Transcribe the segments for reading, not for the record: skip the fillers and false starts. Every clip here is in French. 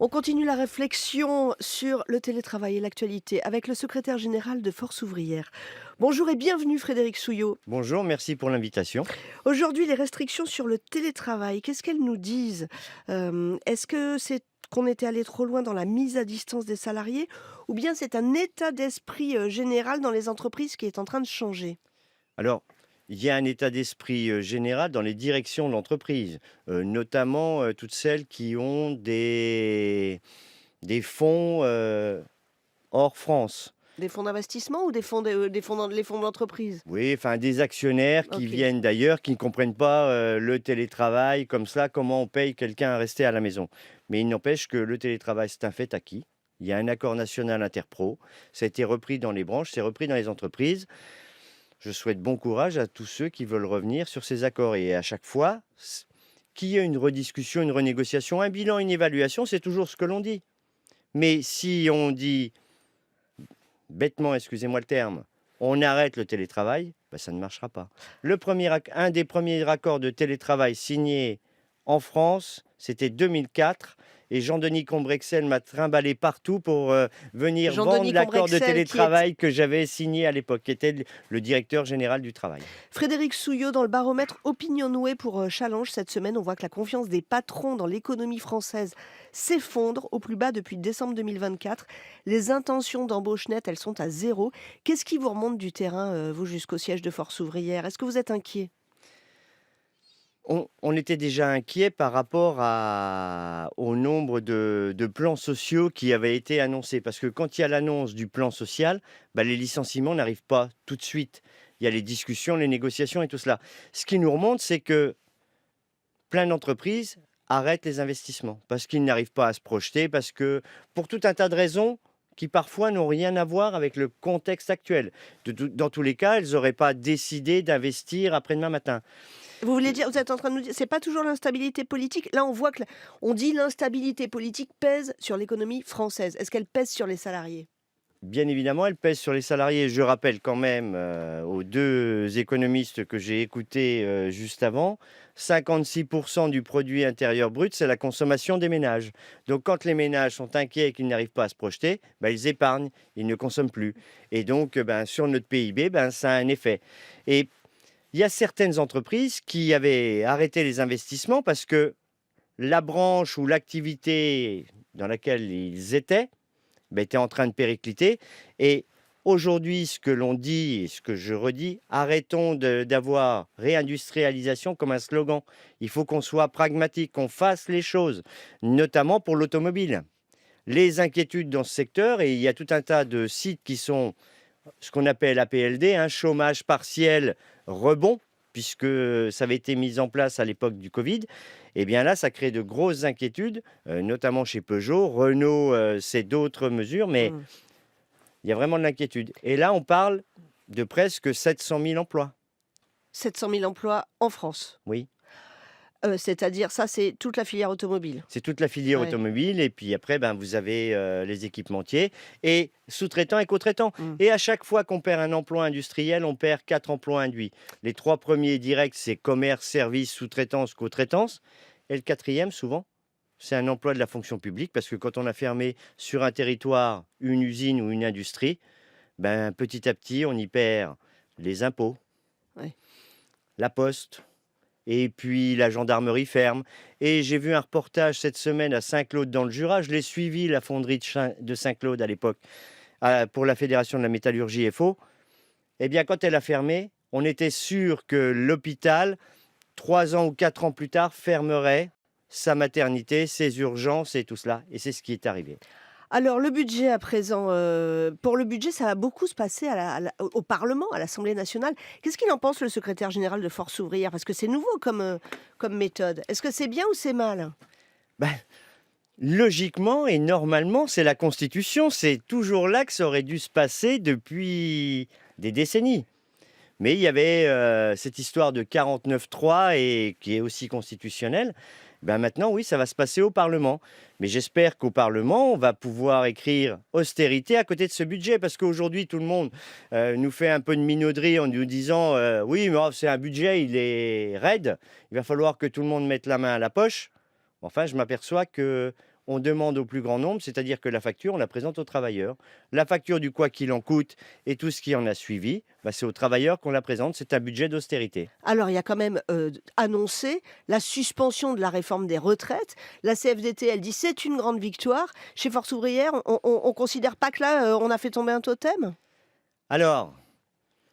On continue la réflexion sur le télétravail et l'actualité avec le secrétaire général de Force ouvrière. Bonjour et bienvenue Frédéric Souillot. Bonjour, merci pour l'invitation. Aujourd'hui, les restrictions sur le télétravail, qu'est-ce qu'elles nous disent? Est-ce que c'est qu'on était allé trop loin dans la mise à distance des salariés ou bien c'est un état d'esprit général dans les entreprises qui est en train de changer? Alors, il y a un état d'esprit général dans les directions de l'entreprise, notamment toutes celles qui ont des fonds hors France. Des fonds d'investissement ou les fonds d'entreprise? Oui, enfin des actionnaires qui Ok. viennent d'ailleurs, qui ne comprennent pas le télétravail comme ça, comment on paye quelqu'un à rester à la maison. Mais il n'empêche que le télétravail, c'est un fait acquis. Il y a un accord national interpro, ça a été repris dans les branches, c'est repris dans les entreprises. Je souhaite bon courage à tous ceux qui veulent revenir sur ces accords et à chaque fois, qu'il y ait une rediscussion, une renégociation, un bilan, une évaluation, c'est toujours ce que l'on dit. Mais si on dit bêtement, excusez-moi le terme, on arrête le télétravail, ben ça ne marchera pas. Un des premiers accords de télétravail signés en France, c'était 2004. Et Jean-Denis Combrexel m'a trimballé partout pour venir vendre Jean-Denis l'accord de Combrexel qui est télétravail que j'avais signé à l'époque, qui était le directeur général du travail. Frédéric Souillot dans le baromètre Opinion Nouée pour Challenge cette semaine, on voit que la confiance des patrons dans l'économie française s'effondre au plus bas depuis décembre 2024. Les intentions d'embauche nette, elles sont à zéro. Qu'est-ce qui vous remonte du terrain, vous, jusqu'au siège de Force ouvrière? Est-ce que vous êtes inquiet? On était déjà inquiet par rapport au nombre de plans sociaux qui avaient été annoncés. Parce que quand il y a l'annonce du plan social, bah, les licenciements n'arrivent pas tout de suite. Il y a les discussions, les négociations et tout cela. Ce qui nous remonte, c'est que plein d'entreprises arrêtent les investissements parce qu'ils n'arrivent pas à se projeter, parce que pour tout un tas de raisons qui parfois n'ont rien à voir avec le contexte actuel. Dans tous les cas, elles n'auraient pas décidé d'investir après-demain matin. Vous voulez dire, vous êtes en train de nous dire, c'est pas toujours l'instabilité politique? Là, on voit que on dit l'instabilité politique pèse sur l'économie française. Est-ce qu'elle pèse sur les salariés? Bien évidemment, elle pèse sur les salariés. Je rappelle quand même aux deux économistes que j'ai écoutés juste avant, 56% du produit intérieur brut, c'est la consommation des ménages. Donc quand les ménages sont inquiets et qu'ils n'arrivent pas à se projeter, ben, ils épargnent, ils ne consomment plus. Et donc ben, sur notre PIB, ben, ça a un effet. Et il y a certaines entreprises qui avaient arrêté les investissements parce que la branche ou l'activité dans laquelle ils étaient bah, était en train de péricliter. Et aujourd'hui, ce que l'on dit et ce que je redis, arrêtons d'avoir réindustrialisation comme un slogan. Il faut qu'on soit pragmatique, qu'on fasse les choses, notamment pour l'automobile. Les inquiétudes dans ce secteur, et il y a tout un tas de sites qui sont ce qu'on appelle APLD, un chômage partiel rebond, puisque ça avait été mis en place à l'époque du Covid, et bien là, ça crée de grosses inquiétudes, notamment chez Peugeot. Renault, c'est d'autres mesures, mais Mmh. il y a vraiment de l'inquiétude. Et là, on parle de presque 700 000 emplois. 700 000 emplois en France. Oui, C'est-à-dire ça, c'est toute la filière automobile? c'est toute la filière Ouais. automobile. Et puis après, ben, vous avez les équipementiers et sous-traitants et co-traitants. Mmh. Et à chaque fois qu'on perd un emploi industriel, on perd 4 emplois induits. Les trois premiers directs, c'est commerce, service, sous-traitance, co-traitance. Et le quatrième, souvent, c'est un emploi de la fonction publique, parce que quand on a fermé sur un territoire une usine ou une industrie, ben, petit à petit, on y perd les impôts, Ouais. la poste, et puis la gendarmerie ferme. Et j'ai vu un reportage cette semaine à Saint-Claude dans le Jura. Je l'ai suivi, la fonderie de Saint-Claude à l'époque, pour la Fédération de la métallurgie FO. Eh bien, quand elle a fermé, on était sûr que l'hôpital, 3 ans ou 4 ans plus tard, fermerait sa maternité, ses urgences et tout cela. Et c'est ce qui est arrivé. Alors le budget à présent, pour le budget, ça va beaucoup se passer au parlement, à l'Assemblée nationale. Qu'est-ce qu'il en pense le secrétaire général de Force ouvrière? Parce que c'est nouveau comme méthode. Est-ce que c'est bien ou c'est mal? Ben, logiquement et normalement, c'est la Constitution. C'est toujours là que ça aurait dû se passer depuis des décennies. Mais il y avait cette histoire de 49.3 et qui est aussi constitutionnelle. Ben maintenant, oui, ça va se passer au Parlement. Mais j'espère qu'au Parlement, on va pouvoir écrire austérité à côté de ce budget. Parce qu'aujourd'hui, tout le monde nous fait un peu de minauderie en nous disant oui, mais oh, c'est un budget, il est raide. Il va falloir que tout le monde mette la main à la poche. Enfin, je m'aperçois que on demande au plus grand nombre, c'est-à-dire que la facture, on la présente aux travailleurs. La facture du quoi qu'il en coûte et tout ce qui en a suivi, bah, c'est aux travailleurs qu'on la présente. C'est un budget d'austérité. Alors, il y a quand même annoncé la suspension de la réforme des retraites. La CFDT, elle dit c'est une grande victoire. Chez Force ouvrière, on considère pas que là, on a fait tomber un totem? Alors,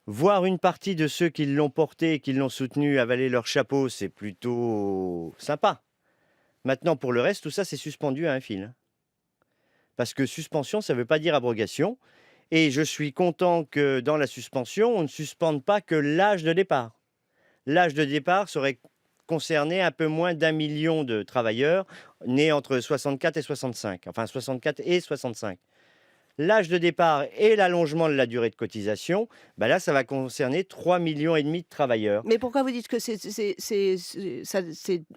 voir une partie de ceux qui l'ont porté et qui l'ont soutenu avaler leur chapeau, c'est plutôt sympa. Maintenant, pour le reste, tout ça, c'est suspendu à un fil, hein. Parce que suspension, ça ne veut pas dire abrogation. Et je suis content que dans la suspension, on ne suspende pas que l'âge de départ. L'âge de départ serait concerné un peu moins d'1 million de travailleurs nés entre 64 et 65, enfin 64 et 65. L'âge de départ et l'allongement de la durée de cotisation, bah là, ça va concerner 3,5 millions de travailleurs. Mais pourquoi vous dites que c'est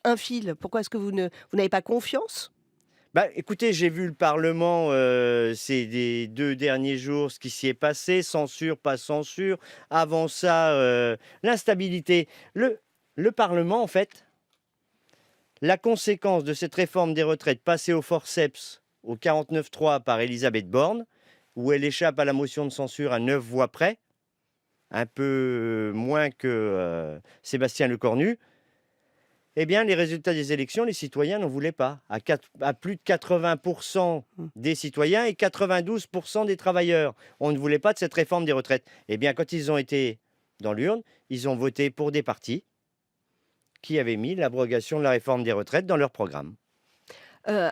un fil? Pourquoi est-ce que vous n'avez pas confiance? Bah, écoutez, j'ai vu le Parlement ces des 2 derniers jours, ce qui s'y est passé, censure, pas censure. Avant ça, l'instabilité. Le Parlement, en fait, la conséquence de cette réforme des retraites passée au forceps, au 49-3 par Élisabeth Borne, où elle échappe à la motion de censure à 9 voix près, un peu moins que Sébastien Lecornu. Eh bien, les résultats des élections, les citoyens n'en voulaient pas. À plus de 80% Mmh. des citoyens et 92% des travailleurs. On ne voulait pas de cette réforme des retraites. Eh bien, quand ils ont été dans l'urne, ils ont voté pour des partis qui avaient mis l'abrogation de la réforme des retraites dans leur programme.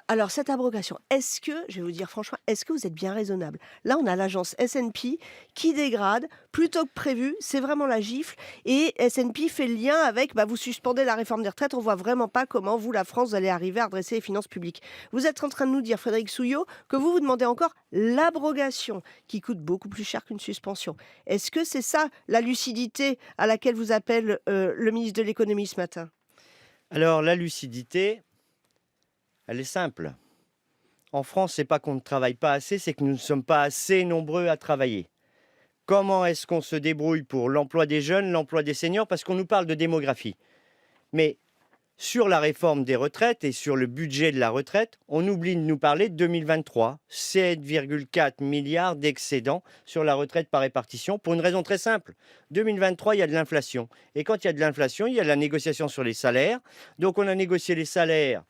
Alors cette abrogation, est-ce que je vais vous dire franchement, est-ce que vous êtes bien raisonnable? Là, on a l'agence S&P qui dégrade plutôt que prévu, c'est vraiment la gifle et S&P fait le lien avec, bah, vous suspendez la réforme des retraites, on voit vraiment pas comment vous, la France, vous allez arriver à redresser les finances publiques. Vous êtes en train de nous dire, Frédéric Souillot, que vous demandez encore l'abrogation qui coûte beaucoup plus cher qu'une suspension. Est-ce que c'est ça la lucidité à laquelle vous appelle, le ministre de l'économie ce matin? Alors, la lucidité, elle est simple. En France, c'est pas qu'on ne travaille pas assez, c'est que nous ne sommes pas assez nombreux à travailler. Comment est-ce qu'on se débrouille pour l'emploi des jeunes, l'emploi des seniors? Parce qu'on nous parle de démographie. Mais sur la réforme des retraites et sur le budget de la retraite, on oublie de nous parler de 2023. 7,4 milliards d'excédents sur la retraite par répartition pour une raison très simple. 2023, il y a de l'inflation. Et quand il y a de l'inflation, il y a de la négociation sur les salaires. Donc on a négocié les salaires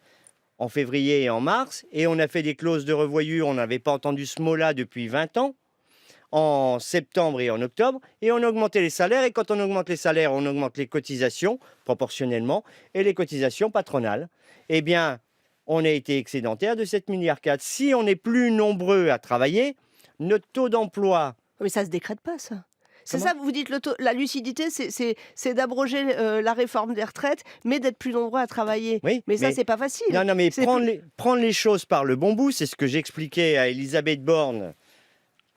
en février et en mars, et on a fait des clauses de revoyure, on n'avait pas entendu ce mot-là depuis 20 ans, en septembre et en octobre, et on a augmenté les salaires, et quand on augmente les salaires, on augmente les cotisations, proportionnellement, et les cotisations patronales. Eh bien, on a été excédentaire de 7,4 milliards. Si on est plus nombreux à travailler, notre taux d'emploi... Mais ça se décrète pas ça. C'est Comment? ça, vous dites la lucidité, c'est d'abroger, la réforme des retraites, mais d'être plus nombreux à travailler. Oui, Mais ça, mais c'est pas facile. non, non, mais C'est plus prendre les choses par le bon bout, c'est ce que j'expliquais à Elisabeth Borne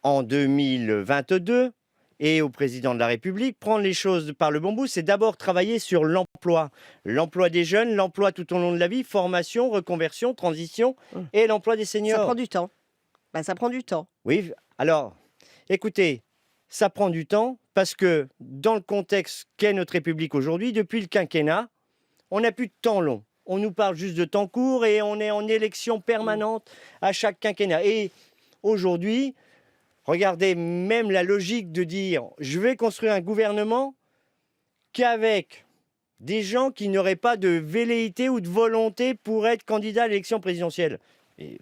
en 2022 et au président de la République. Prendre les choses par le bon bout, c'est d'abord travailler sur l'emploi. L'emploi des jeunes, l'emploi tout au long de la vie, formation, reconversion, transition mmh, et l'emploi des ça prend seniors. du temps. Bah, ça prend du temps. Oui, alors, écoutez, ça prend du temps parce que dans le contexte qu'est notre République aujourd'hui, depuis le quinquennat, on n'a plus de temps long. On nous parle juste de temps court et on est en élection Mmh. permanente à chaque quinquennat. Et aujourd'hui, regardez même la logique de dire je vais construire un gouvernement qu'avec des gens qui n'auraient pas de velléité ou de volonté pour être candidat à l'élection présidentielle. Et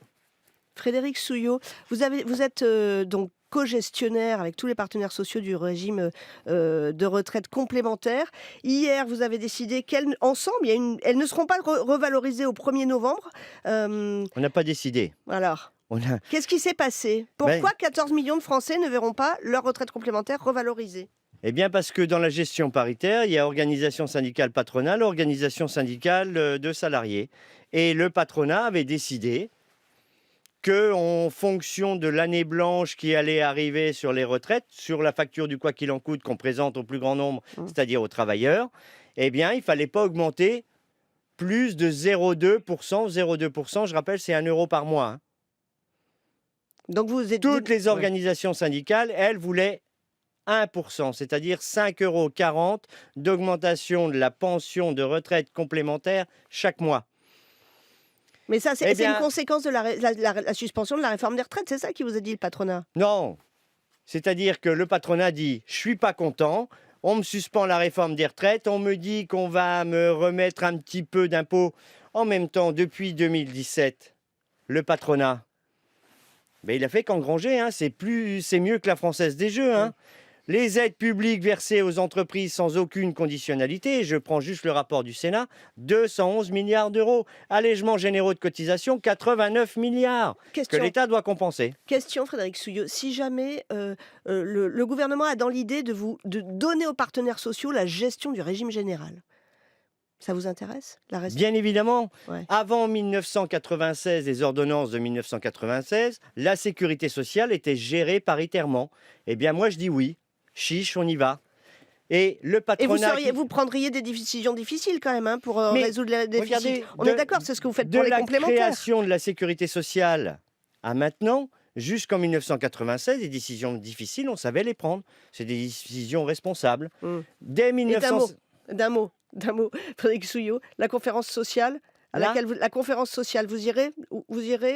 Frédéric Souillot, vous êtes, donc co-gestionnaire avec tous les partenaires sociaux du régime, de retraite complémentaire. Hier, vous avez décidé qu'elles ensemble, elles ne seront pas revalorisées au 1er novembre. on n'a pas décidé. Alors, On a, qu'est-ce qui s'est passé? ben, Pourquoi 14 millions de Français ne verront pas leur retraite complémentaire revalorisée? eh bien parce que dans la gestion paritaire, il y a organisation syndicale patronale, organisation syndicale de salariés. Et le patronat avait décidé que, en fonction de l'année blanche qui allait arriver sur les retraites, sur la facture du quoi qu'il en coûte qu'on présente au plus grand nombre, Mmh. c'est-à-dire aux travailleurs, eh bien, il ne fallait pas augmenter plus de 0,2%. 0,2%, je rappelle, c'est 1 euro par mois, hein. Donc vous êtes Toutes les ouais. organisations syndicales, elles, voulaient 1%, c'est-à-dire 5,40 € d'augmentation de la pension de retraite complémentaire chaque mois. Mais ça, Eh c'est une bien, conséquence de la suspension de la réforme des retraites, c'est ça qui vous a dit le patronat? non. C'est-à-dire que le patronat dit: «Je suis pas content, on me suspend la réforme des retraites, on me dit qu'on va me remettre un petit peu d'impôt». En même temps, depuis 2017, le patronat, ben il a fait qu'engranger, hein, c'est mieux que la Française des Jeux, Mmh. hein. Les aides publiques versées aux entreprises sans aucune conditionnalité, je prends juste le rapport du Sénat, 211 milliards d'euros. Allègements généraux de cotisation, 89 milliards que Question l'État doit compenser. question Frédéric Souillot, si jamais, le gouvernement a dans l'idée de donner aux partenaires sociaux la gestion du régime général, ça vous intéresse? La res Bien évidemment, Ouais. avant 1996, les ordonnances de 1996, la sécurité sociale était gérée paritairement. Eh bien moi je dis oui, chiche, on y va. Et le Et patronat vous prendriez des décisions difficiles quand même, hein, pour, Mais résoudre le déficit? regardez, On est d'accord, c'est ce que vous faites de pour les la complémentaires? création de la sécurité sociale à maintenant, jusqu'en 1996, des décisions difficiles, on savait les prendre. C'est des décisions responsables. Mmh. Dès Et 1900, d'un mot, Frédéric Souillot, la conférence sociale à là, laquelle la conférence sociale, vous irez,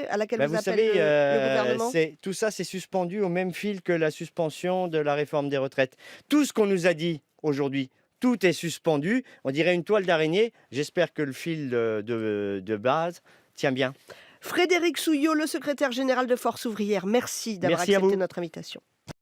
à laquelle ben vous vous appelle savez, le gouvernement? tout ça, c'est suspendu au même fil que la suspension de la réforme des retraites. Tout ce qu'on nous a dit aujourd'hui, tout est suspendu. On dirait une toile d'araignée. J'espère que le fil de base tient bien. Frédéric Souillot, le secrétaire général de Force ouvrière, merci d'avoir Merci à accepté vous. notre invitation.